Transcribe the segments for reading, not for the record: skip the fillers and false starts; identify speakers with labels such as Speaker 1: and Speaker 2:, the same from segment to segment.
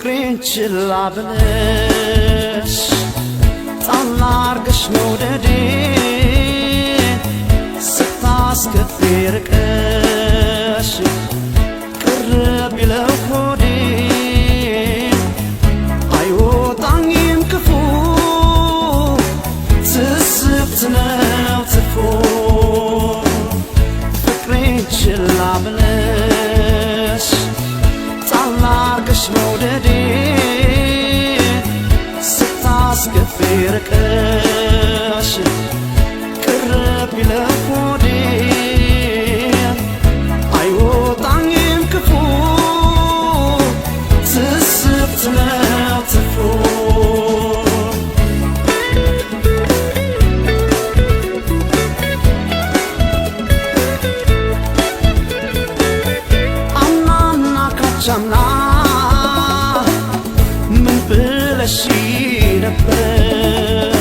Speaker 1: ፍቅሬን ችላ ብለሽ ጣል አርገሽ መውደዴን ስታስከፊ ርቀሽ ቅር ቢለው ሆዴን አይወጣኝም ክፉ ትስብት ነው ትርፉ ፍቅሬን ችላ ብለሽ ጣል አርገሽ መውደዴን ስታስከፊ ርቀሽ ቅር ቢለው ሆዴን አይወጣኝም ክፉ ትስብት ነው ትርፉ አምናና ካቻምና ምን ብለሽ ነበር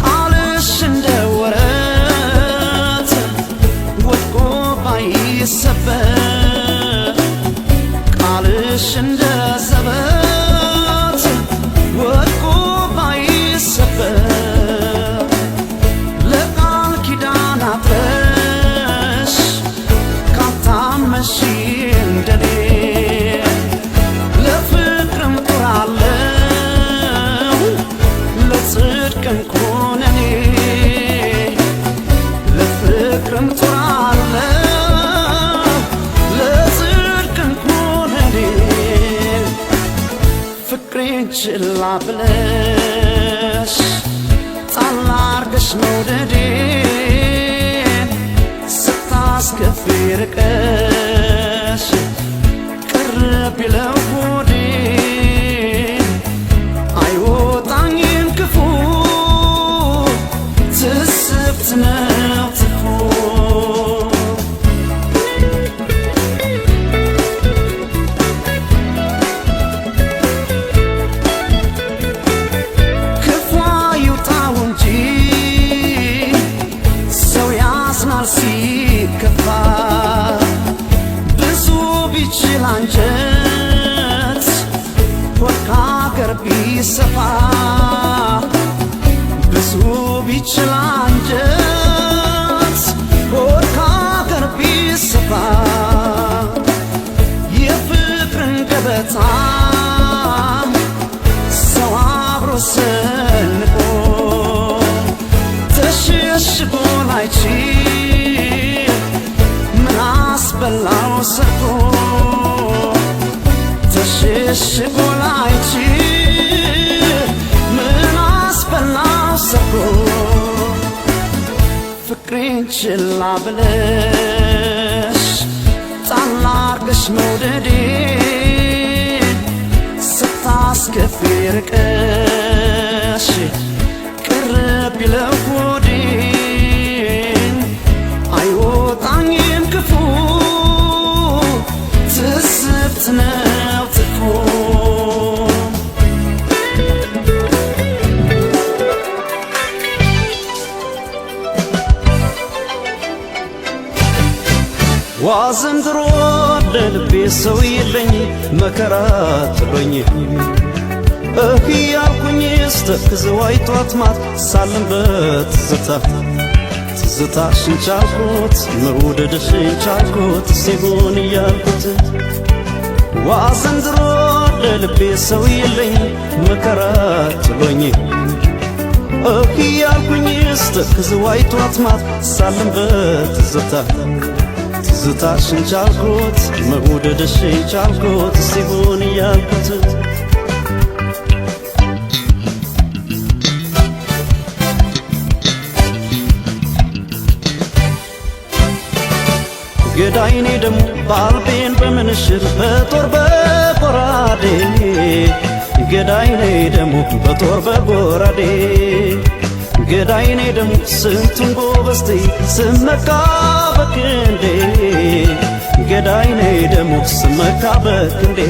Speaker 1: ቃልሽ እንደ ወረት ወድቆ ባይሰበር ቃልሽ እንደ ዘበት ወድቆ ባይሰበር ለቃል ኪዳን አጥረሽ ካታመሽ እንደኔ ለፍቅርም ጦራለሁ ለጽድቅም ኮነኔ ለፍቅርም ጦራለሁ ለጽድቅም ኮነኔ ፍቅሬን ችላ ብለሽ ጣል አርገሽ መውደዴን ስታስከፊ ርቀሽ ቅር ቢለው ሆዴን አይወጣኝም ክፉ ትስብት ነው ትርፉ ክፉ ይውጣው እንጂ ሰው ያዝናል ሲከፋ ብዙ ቢችል አንጀት ሆድ ከአገር ቢሰፋ ብዙ ቢችል አንጀት ሆድ ከአገር ቢሰፋ የፍቅርን ገበታ ሰው አብሮ ሰንቆ ተሸሽጎ ላይችል ምን አስበላው ሰርቶ ተሸሽጎ ላይችል ምን አስበላው ሰርቶ ፍቅሬን ችላ ብለሽ ጣል አርገሽ መውደዴን ስታስከፊ ርቀሽ ቅር ቢለው ሆዴን አይወጣኝም ክፉ ትስብት ነው ትርፉ ዋዘንድሮ ለልቤ ሰው የለኝ መከራ ጥሎኝ ያልኩኝ ስተክዘው አይቷት ማት ሳልም በትዝታ ትዝታሽን ቻልኩት መውደድሽን ቻልኩት ሲሆን እያልኩት ዋዘንድሮ ለልቤ ሰው የለኝ መከራ ጥሎኝ ያልኩኝ ስተክዘው አይቷት ማት ሳልም በትዝታ ትዝታሽን ቻልኩት መውደድሽን ቻልኩት ሲሆን እያልኩት ገዳይኔ ደሞ ባልቤን በምንሽር በጦር በጎራዴ ገዳይኔ ደሞ በጦር በጎራዴ ገዳይኔ ደሞ ስንቱን ጎበስቴ ስመካ በክንዴ ገዳይኔ ደሞ ስመካ በክንዴ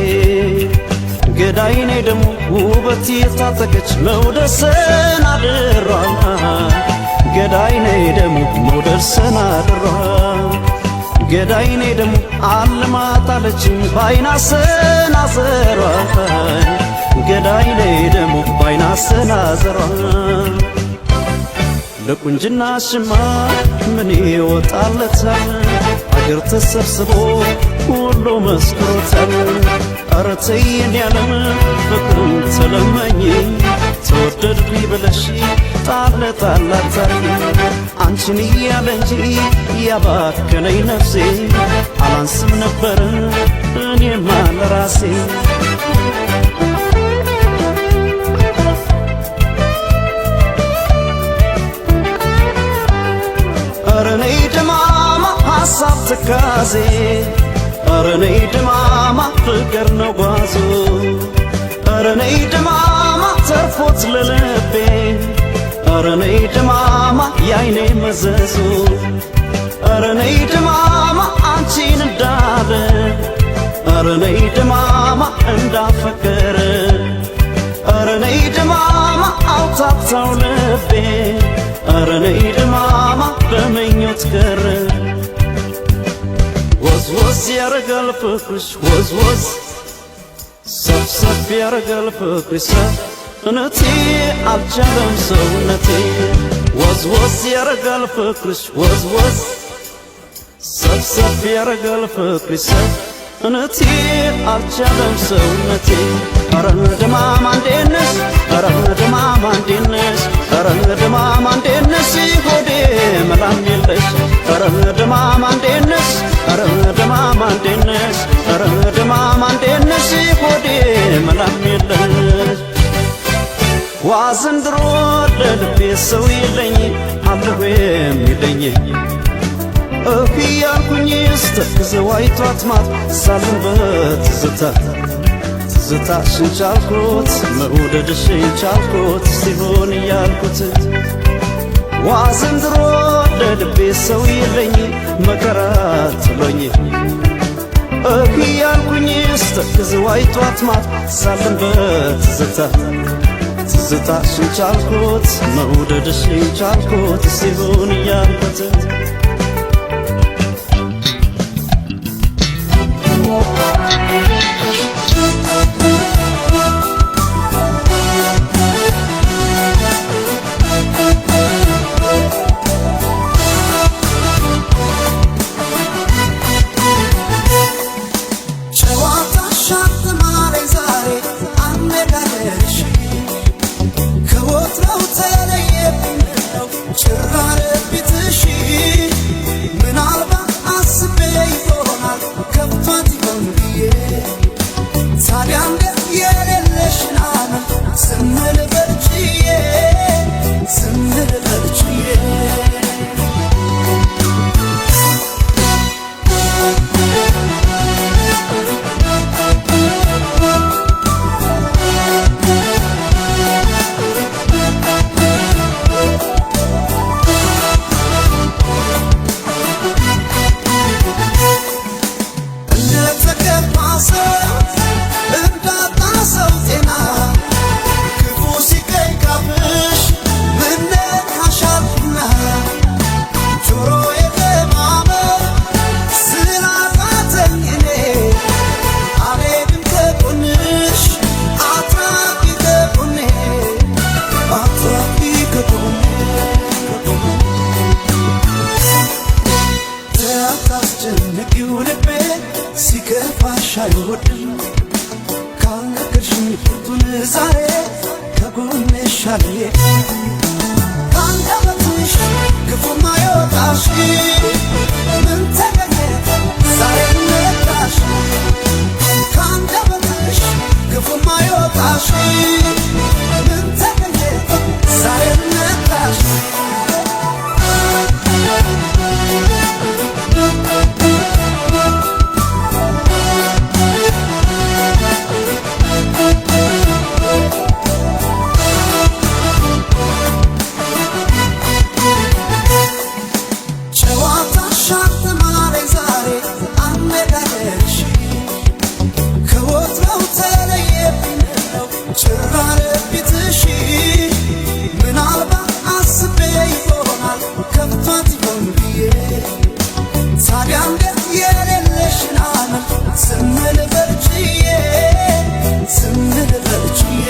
Speaker 1: ገዳይኔ ደሞ ውበት የታጠቀች መውደድ ሰናድሯል ገዳይኔ ደሞ መውደድ ሰናድሯል ገዳይኔ ደሞ አልማጣለችኝ ባይና ሰናዘሯ እንዳይኔ ደሞ ባይና ሰናዘሯ ለቁንጅና ሽማ ምን ይወጣለታል አገር ተሰብስቦ ሁሉ መስክሮታል ኧረ ተይኝ ያለም ፍቅሩን ተለመኝ ተወደድኩኝ ብለሽ ጣል ጣል አታርጊ አንቺን እያለ እንጂ ያባከነኝ ነፍሴ አላንስም ነበር እኔማ ለራሴ ኧረ ነይ ድማማ ሐሳብ ትካዜ ኧረ ነይ ድማማ ፍቅር ነው ጓዙ ኧረ ነይ ድማማ ተርፎት ለልቤ ኧረ ነይ ድማማ ያይኔ መዘዙ ኧረ ነይ ድማማ አንቺን እንዳለ ኧረ ነይ ድማማ እንዳፈቀረ ኧረ ነይ ድማማ አውታታው ልቤ ኧረ ነይ ድማማ በምኞት ቀረ ወዝ ወዝ ያረጋል ፍቅርሽ ወዝ ወዝ ሰብሰብ ያረጋል ፍቅርሽ እነቴ አልቻለም ሰውነቴ ወዝ ወዝ ያረጋል ፍቅርሽ ወዝ ወዝ ሰብሰብ ያረጋል ፍቅርሽ እነቴ አልቻለም ሰውነቴ ኧረ ድማማ እንዴት ነሽ ኧረ ድማማ እንዴት ነሽ ኧረ ድማማ እንዴት ነሽ ሆዴ መላም የለሽ ኧረ ድማማ እንዴት ነሽ ኧረ ድማማ እንዴት ነሽ ኧረ ድማማ እንዴት ነሽ ሆዴ መላም የለሽ ዋ ዘንድሮ ለልቤ ሰው የለኝ አለሁ የሚለኝ እያልኩኝ ስተክዘው አይቷት ማት ሳልን በትዝታ ትዝታሽን ቻልኩት መውደድሽን ቻልኩት ሲሆን እያልኩት ዋ ዘንድሮ ለልቤ ሰው የለኝ መከራ ጥሎኝ እያልኩኝ ስተክዘው አይቷት ማት ሳልን በትዝታ ትዝታሽን ቻልኩት መውደድሽን ቻልኩት ሲሆን እያልኩት
Speaker 2: ስምል በርችዬ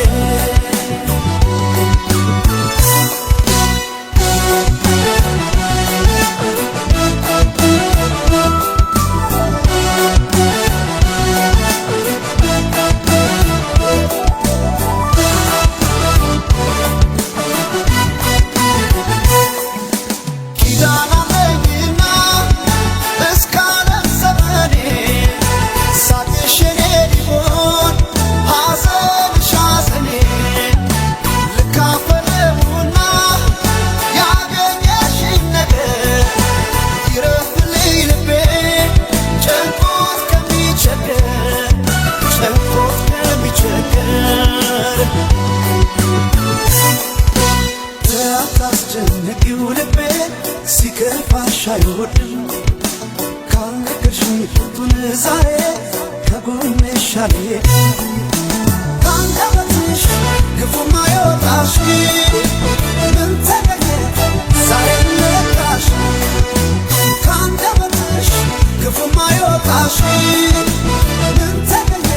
Speaker 2: ካንደበትሽ ክፉ ማይወጣሽ ምን ተገኘ ዛሬ ነቃሽ ካንደበትሽ ክፉ ማይወጣሽ ምን ተገኘ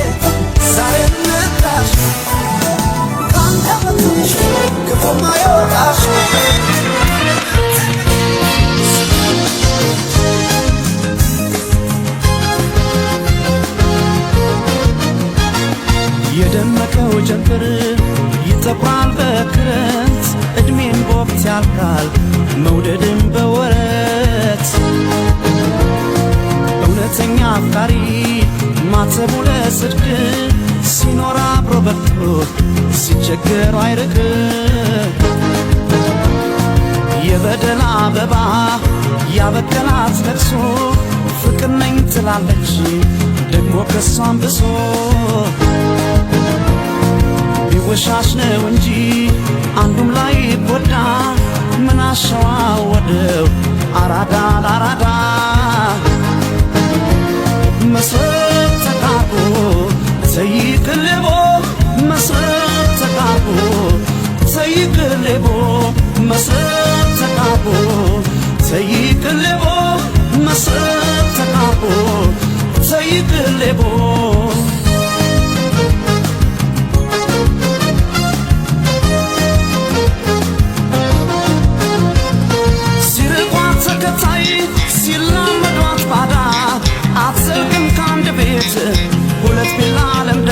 Speaker 2: ዛሬ ነቃሽ ካንደበትሽ ክፉ ማይወጣሽ
Speaker 1: የደመቀው ጀንበር ይጠቁራል በክረምት እድሜን በወቅት ያልቃል መውደድን በወረት እውነተኛ አፍቃሪ ማተቡ ለጽድቅ ሲኖር አብሮ በርቶ ሲቸገሩ አይርቅ የበደል አበባ ያበቀላት ለቅሶ ፍቅር ነኝ ትላለች ደግሞ ከሷም ብሶ ቢወሻሽ ነው እንጂ አንዱም ላይ ጎዳ ምን አሸዋወደው አራዳ ለአራዳ መስረት ተቃቆ ዘይቅልቦ መስረት ተቃቆ ዘይቅልቦ መስረት ተቃቆ ዘይቅልቦ መስረት ተቃቆ ዘይቅልቦ ሲላመዷት ባዳ አትዘልቅም ከአንድ ቤት ሁለት ቢላ ለምዳ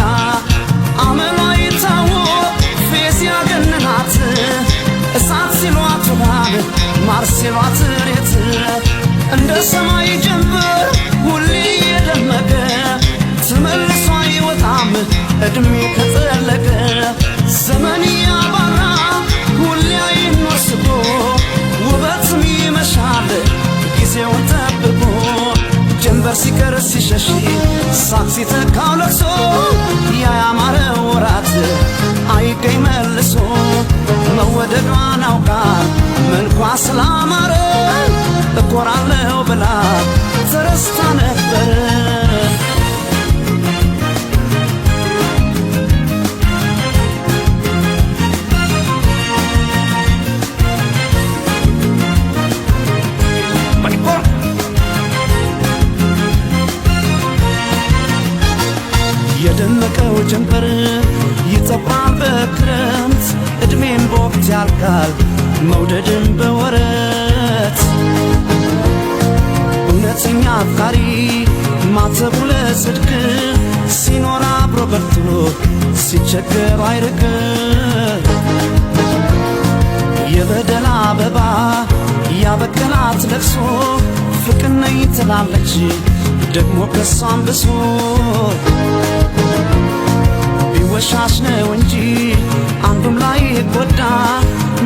Speaker 1: አመሏ ይታወቅ ፌዝ ያገነናት እሳት ሲሏት ውሃብ ማር ሲሏት ሬት እንደ ሰማይ ጀንበር ሁሌ የደመቀ ተመልሶ አይወጣም እድሜ ከጠለቀ ዘመን ያባራ ሁሌ አይኖር ስቦ ውበትም ይመሻል ጊዜውን ጠብቆ ጀንበር ሲቀር ሲሸሽ ሳቅ ሲተካው ለቅሶ ያማረ ወራት አይገኝ መልሶ መወደዷን አውቃ መልኳ ስላማረ እኮራለሁ ብላ ተረስታ ነበር የደመቀው ጀንበር ይጠቁራል በክረምት እድሜን በወቅት ያልቃል መውደድን በወረት እውነተኛ አፍቃሪ ማተቡ ለጽድቅ ሲኖር አብሮ በርቶ ሲቸገሩ አይርቅ የበደል አበባ ያበቀላት ለቅሶ ፍቅር ነኝ ትላለች ደግሞ ከሷም ብሶ ቢወሻሽ ነው እንጂ አንዱም ላይ ጎዳ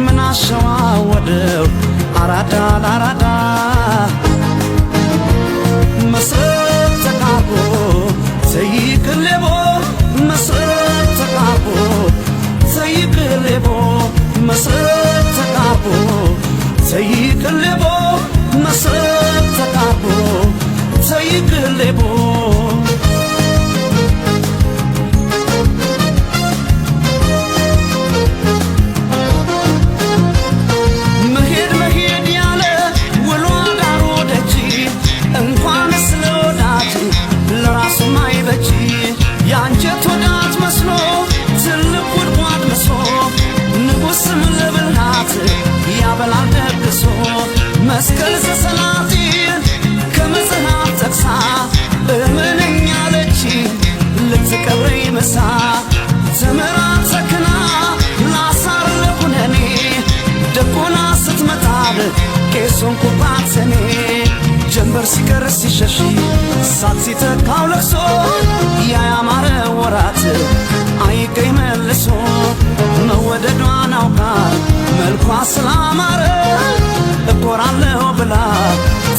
Speaker 1: ምን አሸዋወደው አራዳ ለአራዳ መስረት ተቃቆ ዘይቅልቦ መስረት ተቃቆ ዘይቅልቦ መስረት ተቃቆ ዘይቅልቦ መስረት ተቃቆ ዘይቅልቦ መሄድ መሄድ ያለ ውሎ ዳሩ ደጅ እንኳን ስለወዳጅ ለራሱ ማይበጅ የአንጀት ወዳጅ መስሎ ትልቅ ጉድጓድ መስሎ ንጉሥም ለብልሃት ያበላል ደግሶ መስቀል ዘሰላጢን ከመጽሐፍ ጠቅሳ እምነኝ አለች ልትቀብረኝ መሳ ተምራ ተክና ላሳር ለኩነኔ ደቆና ስትመጣል ቄሶን ኩባት እኔ ጀንበር ሲቀር ሲሸሽ ሳቅ ሲተካው ለቅሶ ያማረ ወራት አይገኝ መልሶ መወደዷን አውቃ መልኳ ስላማረ እኮራለሁ ብላ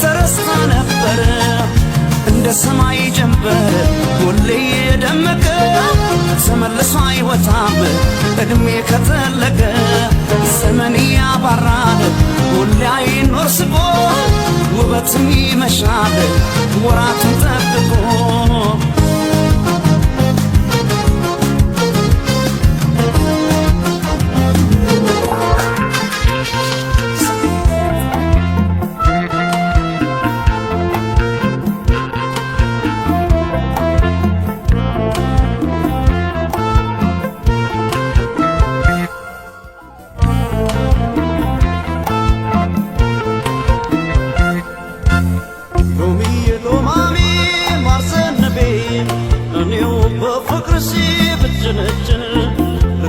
Speaker 1: ተረስታ ነበር እንደ ሰማይ ጀንበር ሁሌ የደመቀ ተመልሶ አይወጣም እድሜ ከጠለቀ ዘመን ያባራል ሁሌ አይኖር ስቦ ውበትም ይመሻል ወራቱን ጠብቆ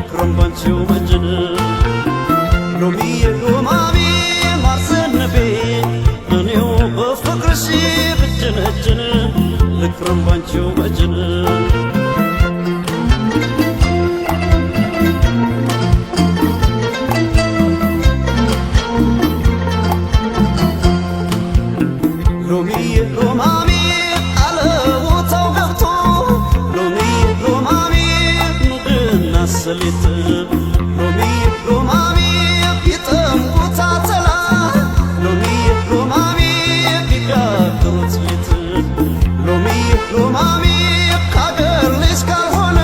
Speaker 1: ልክረም ባንቺው መጅን ሎሚዬ ሎማሜ ማርዘነቤ እኔው በፍቅርሽ ብጀነጅን ልክረም ባንቺው መጅን ሎሚዬ ሎማሜ አለቦታው ገብቶ ሎሚዬ ሎማሜ ኑግና ሰሊጥ ሎሚዬ ሎማሜ ቢጠምቁት አተላ ሎሚዬ ሎማሜ ቢጋግሩት ሊጥ ሎሚዬ ሎማሜ ካገር ልጅ ካልሆነ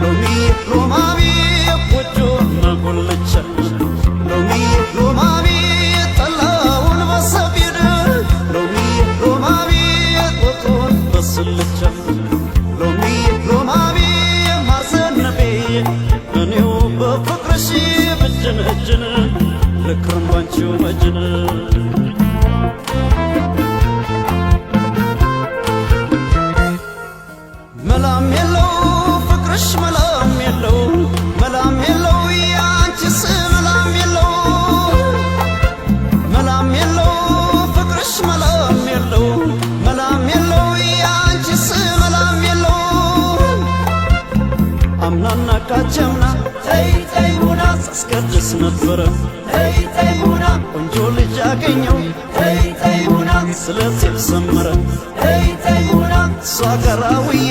Speaker 1: ሎሚዬ ሎማሜ ጎጆና ጎልቻ ሎሚዬ ሎማሜ ጠላውን በሰፌድ ሎሚዬ ሎማሜ ወጡን በስልቻ ሎሚዬ ሎማሜ ማርዘነቤ እኔው በፍቅርሽ ብጀነጅን ልክረም ባንቺው መጅን መላም የለው ፍቅርሽ መላም የለው መላም የለው ያንቺስ መላም የለው መላም የለው ፍቅርሽ መላም የለው መላም የለው ያንቺስ መላም የለው አምናና ካቸምና ተይ ተይ ሙና ሳስቀድስ ነበረ ተይ ተይ ሙና ቆንጆ ልጅ አገኘው ተይ ተይ ሙና ስለቴል ሰመረ ተይ ተይ ሙና እሷ ጋር ውዬ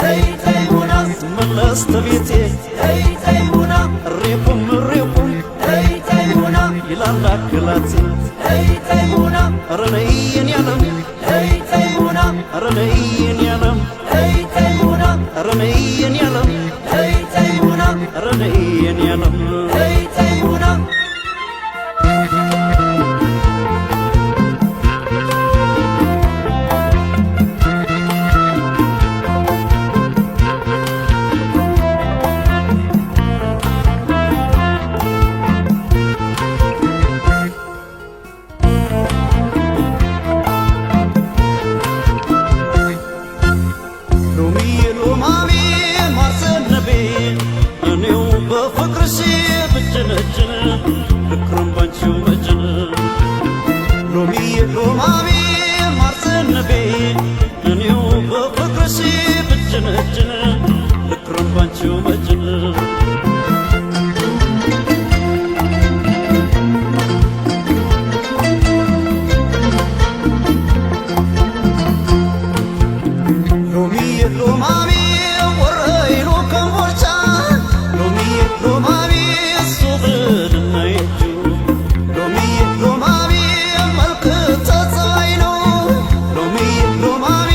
Speaker 1: ተይ ተይ ሙና ስመለስ ተቤቴ ተይ ተይ ሙና እሬቁም እሬቁም ተይ ተይ ሙና ይላል አክላቴ ተይ ተይ ሙና ኧረ ነይ የኔ ዓለም ተይ ተይ ሙና ኧረ ነይ የኔ ዓለም ተይ ተይ ሙና ኧረ ነይ የኔ ዓለም ተይ ተይ ሙና ኧረ ነይ የኔ ዓለም ተይ ተይ ሙና ሎሚዬ ሎማሜ ማርዘነቤ እኔው በፍቅርሽ ብጀነጅን ልክረም ባንቺው መጅን ሎሚዬ ሎማሜ ማርዘነቤ እኔው በፍቅርሽ ብጀነጅን ልክረም ባንቺው መጅን ሎሚዬ ሎማሜ ወረይሉ ከምቦልቻ ሎሚዬ ሎማሜ እሱ ብልና የጁ ሎሚዬ ሎማሜ መልክ ተጸባይ ነው ሎሚዬ ሎማሜ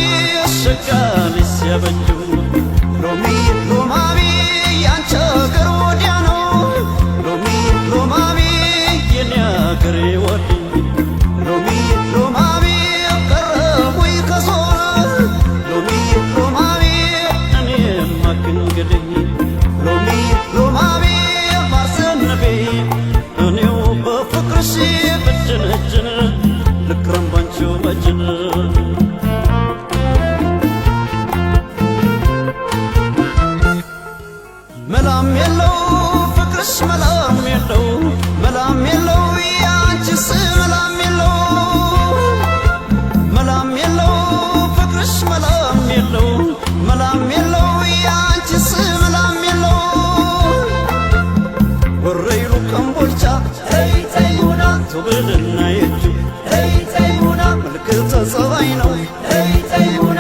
Speaker 1: ሸጋ ልጅ ሲያበጁ ሎሚዬ ሎማሜ ያንቺ አገር ወዲያ ነው ሎሚዬ ሎማሜ የኔ አገሬ ወዲህ ሎሚዬ ሎማሜ ቀረቡኝ ከዞር ሎሚዬ ሎማሜ እኔማ ከእንግዲህ ሎሚዬ ሎማሜ ማርዘነቤ እኔው በፍቅርሽ ብጀነጅን ልክረም ባንቺው መጅን መላም የለው ፍቅርሽ መላም የለው መላም የለው ያንቺስ መላም የለው መላም የለው ፍቅርሽ መላም የለው መላም የለው ያንቺስ መላም የለው ወረይሉ ከምቦልቻ ተይ ተይ ሙና ቱብልና የጁ ተይ ተይ ሙና መልክ ተጸባይ ነው ተይ ተይ ሙና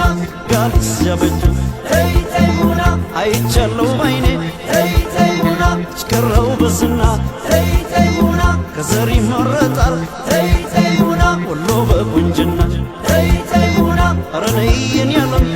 Speaker 1: ጋልስ ያበጁ ተይ ተይ ሙና አይቻለው ባይኔ ተይ ተይ ሙና ችከረው በዝና ተይ ተይ ሙና ከዘር ይመረጣል ተይ ተይ ሙና ወሎ በቁንጅና ተይ ተይ ሙና ኧረ ነይ የኔ ዓለም